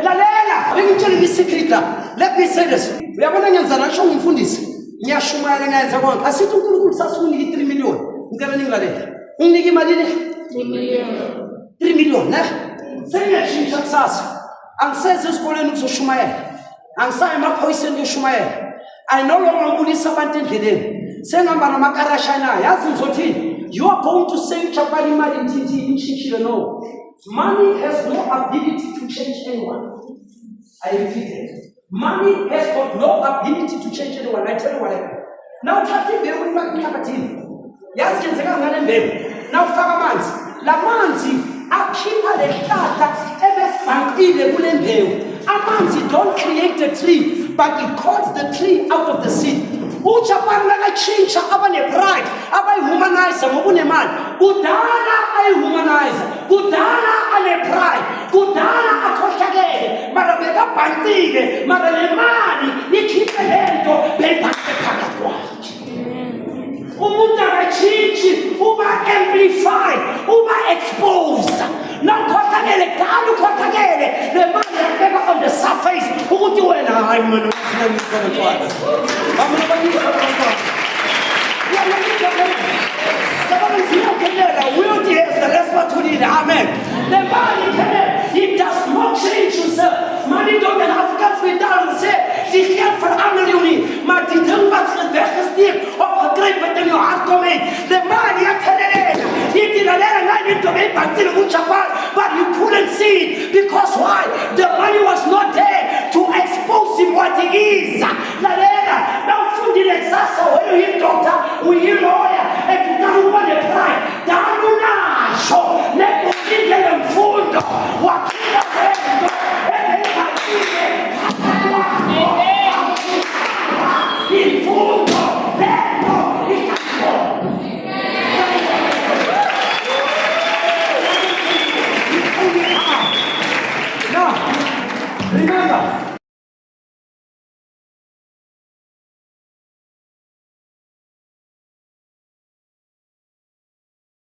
lalela bengitshela isecret la. Let me say this. Uyabona ngenza la shongo umfundisi. Ngiyashumayela ngayenza konke. Asithi uNkulunkulu sasikunike 3 million. Ngicela ningilalela. Unginike imali le 3 million. 3 million ne? Sengiyashintsha kusasa. Angiseze esikoleni ukuzoshumayela. Angisayi emaphoyiseni uyoshumayela. I no longer ngibulisa abantu endleleni. Sengihamba namakarasha nayo. Yazi ngizothini? You are going to say chapali imali ntinti inshintshile no. Money has no ability to change anyone. I repeat it. Money has got no ability to change anyone. I tell you what I mean. Now thathi imbewu ifaka ekhabathini. Yazi kenzeka ngale mbewu. Now faka amanzi. La manzi akhipha lehlahla ebesibhaqile kule mbewu. Amanzi don't create a tree, but it calls the tree out of the seed. Uchapani nakachincha abane-pride, abayihumanizer ngokunemali. Kudala ayihumanizer, kudala ane-pride, kudala akhohlakele, mara bekabhantile, mara le mali ikhiphe lento beyibhaqe phakathi kwakhe. Umuntu akatshintshi, uba amplified, uba exposed. Nawukhohlakele, kudala ukhohlakele, le mali yakubeka on the surface, ukuthi wena hayi mina ngifuna ngizokwazi. Amen. The money it does not change yourself. Money don't have got to be done. Die geld verander je niet. Maar die ding wat weggesteekt of gegrepen in je hart komt. The money had but you couldn't see it. Because why? The money was not there to expose him what he is. Now food in excess when you hear doctor, we hear lawyer, and you don't want to cry. Down show. Let me give them food.